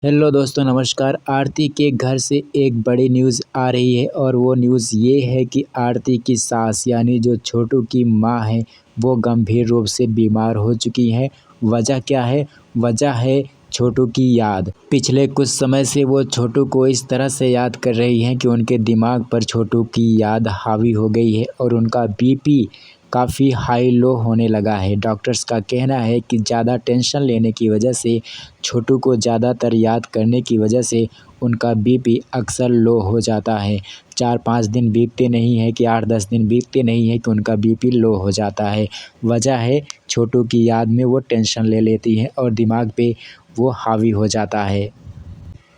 Hello दोस्तों, नमस्कार। आरती के घर से एक बड़ी न्यूज़ आ रही है और वो न्यूज़ ये है कि आरती की सास यानी जो छोटू की माँ है वो गंभीर रूप से बीमार हो चुकी हैं। वजह क्या है? वजह है छोटू की याद। पिछले कुछ समय से वो छोटू को इस तरह से याद कर रही हैं कि उनके दिमाग पर छोटू की याद हावी हो गई है और उनका बीपी काफ़ी हाई लो होने लगा है। डॉक्टर्स का कहना है कि ज़्यादा टेंशन लेने की वजह से, छोटू को ज़्यादातर याद करने की वजह से उनका बीपी अक्सर लो हो जाता है। 4-5 दिन बीतते नहीं हैं कि 8-10 दिन बीतते नहीं हैं कि उनका बीपी लो हो जाता है। वजह है छोटू की याद में वो टेंशन ले लेती हैं और दिमाग पे वो हावी हो जाता है।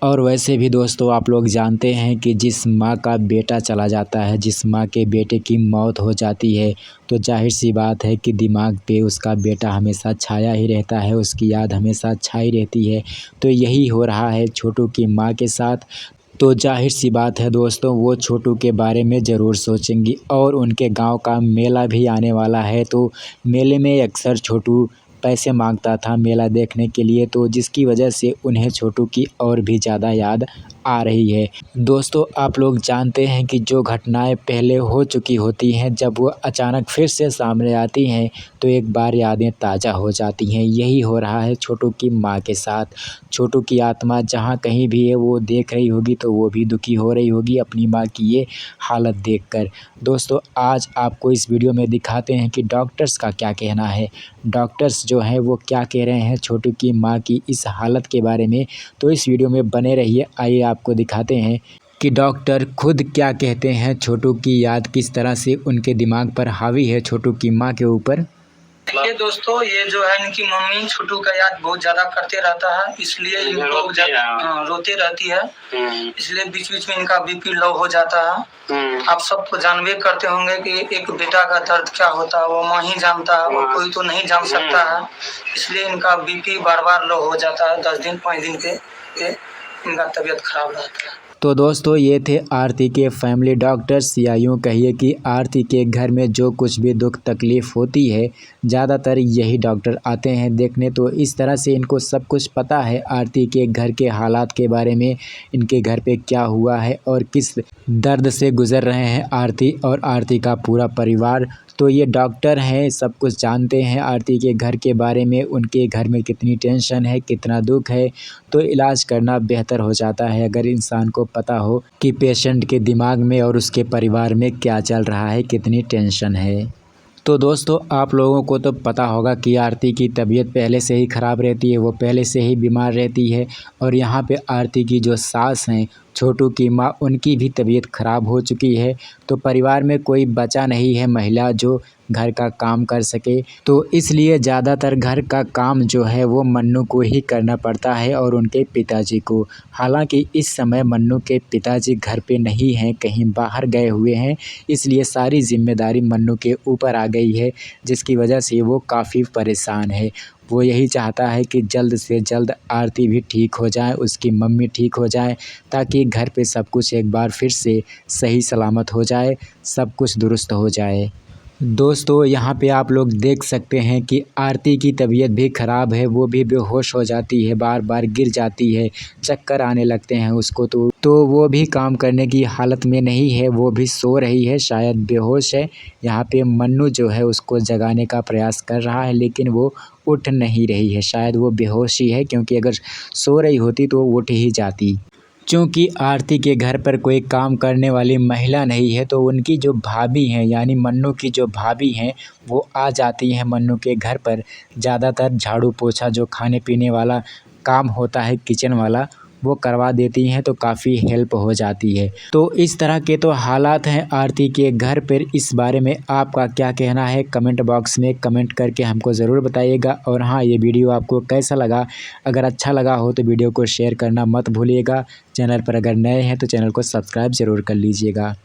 और वैसे भी दोस्तों, आप लोग जानते हैं कि जिस माँ का बेटा चला जाता है, जिस माँ के बेटे की मौत हो जाती है, तो ज़ाहिर-सी बात है कि दिमाग पे उसका बेटा हमेशा छाया ही रहता है, उसकी याद हमेशा छाई रहती है। तो यही हो रहा है छोटू की माँ के साथ। तो ज़ाहिर-सी बात है दोस्तों, वो छोटू के बारे में ज़रूर सोचेंगी। और उनके गाँव का मेला भी आने वाला है, तो मेले में अक्सर छोटू पैसे माँगता था मेला देखने के लिए, तो जिसकी वजह से उन्हें छोटू की और भी ज़्यादा याद आ रही है। दोस्तों, आप लोग जानते हैं कि जो घटनाएँ पहले हो चुकी होती हैं, जब वो अचानक फिर से सामने आती हैं, तो एक बार यादें ताज़ा हो जाती हैं। यही हो रहा है छोटू की माँ के साथ। छोटू की आत्मा जहाँ कहीं भी है, वो देख रही होगी तो वो भी दुखी हो रही होगी अपनी माँ की ये हालत देखकर। दोस्तों, आज आपको इस वीडियो में दिखाते हैं कि डॉक्टर्स का क्या कहना है। डॉक्टर्स जो हैं वो क्या कह रहे हैं छोटू की माँ की इस हालत के बारे में। तो इस वीडियो में बने रहिए। आइए आपको दिखाते हैं कि डॉक्टर खुद क्या कहते हैं। छोटू की याद किस तरह से उनके दिमाग पर हावी है छोटू की माँ के ऊपर। देखिए दोस्तों, ये जो है इनकी मम्मी छोटू का याद बहुत ज्यादा करते रहता है, इसलिए इनको रोती रहती है। इसलिए बीच बीच में इनका बीपी लो हो जाता है। आप सब तो जानबे करते होंगे कि एक बेटा का दर्द क्या होता है, वो माँ ही जानता है और कोई तो नहीं जान सकता है। इसलिए इनका बीपी बार बार लो हो जाता है। 10 दिन 5 दिन पे इनका तबीयत खराब रहता है। तो दोस्तों, ये थे आरती के फैमिली डॉक्टर्स, या यूँ कहिए कि आरती के घर में जो कुछ भी दुख तकलीफ़ होती है, ज़्यादातर यही डॉक्टर आते हैं देखने। तो इस तरह से इनको सब कुछ पता है आरती के घर के हालात के बारे में, इनके घर पे क्या हुआ है और किस दर्द से गुज़र रहे हैं आरती और आरती का पूरा परिवार। तो ये डॉक्टर हैं, सब कुछ जानते हैं आरती के घर के बारे में, उनके घर में कितनी टेंशन है, कितना दुःख है। तो इलाज करना बेहतर हो जाता है अगर इंसान को पता हो कि पेशेंट के दिमाग में और उसके परिवार में क्या चल रहा है, कितनी टेंशन है। तो दोस्तों, आप लोगों को तो पता होगा कि आरती की तबीयत पहले से ही ख़राब रहती है, वो पहले से ही बीमार रहती है। और यहाँ पे आरती की जो सास हैं, छोटू की माँ, उनकी भी तबीयत ख़राब हो चुकी है। तो परिवार में कोई बचा नहीं है महिला जो घर का काम कर सके। तो इसलिए ज़्यादातर घर का काम जो है वो मन्नू को ही करना पड़ता है और उनके पिताजी को। हालांकि इस समय मन्नू के पिताजी घर पे नहीं हैं, कहीं बाहर गए हुए हैं, इसलिए सारी जिम्मेदारी मन्नू के ऊपर आ गई है, जिसकी वजह से वो काफ़ी परेशान है। वो यही चाहता है कि जल्द से जल्द आरती भी ठीक हो जाए, उसकी मम्मी ठीक हो जाए, ताकि घर पे सब कुछ एक बार फिर से सही सलामत हो जाए, सब कुछ दुरुस्त हो जाए। दोस्तों, यहाँ पे आप लोग देख सकते हैं कि आरती की तबीयत भी ख़राब है, वो भी बेहोश हो जाती है, बार बार गिर जाती है, चक्कर आने लगते हैं उसको। तो वो भी काम करने की हालत में नहीं है, वो भी सो रही है, शायद बेहोश है। यहाँ पे मन्नू जो है उसको जगाने का प्रयास कर रहा है, लेकिन वो उठ नहीं रही है, शायद वो बेहोश ही है, क्योंकि अगर सो रही होती तो वो उठ ही जाती। चूँकि आरती के घर पर कोई काम करने वाली महिला नहीं है, तो उनकी जो भाभी हैं, यानी मन्नू की जो भाभी हैं, वो आ जाती हैं मन्नू के घर पर। ज़्यादातर झाड़ू पोछा, जो खाने पीने वाला काम होता है किचन वाला, वो करवा देती हैं, तो काफ़ी हेल्प हो जाती है। तो इस तरह के तो हालात हैं आरती के घर पर। इस बारे में आपका क्या कहना है, कमेंट बॉक्स में कमेंट करके हमको ज़रूर बताइएगा। और हाँ, ये वीडियो आपको कैसा लगा? अगर अच्छा लगा हो तो वीडियो को शेयर करना मत भूलिएगा। चैनल पर अगर नए हैं तो चैनल को सब्सक्राइब ज़रूर कर लीजिएगा।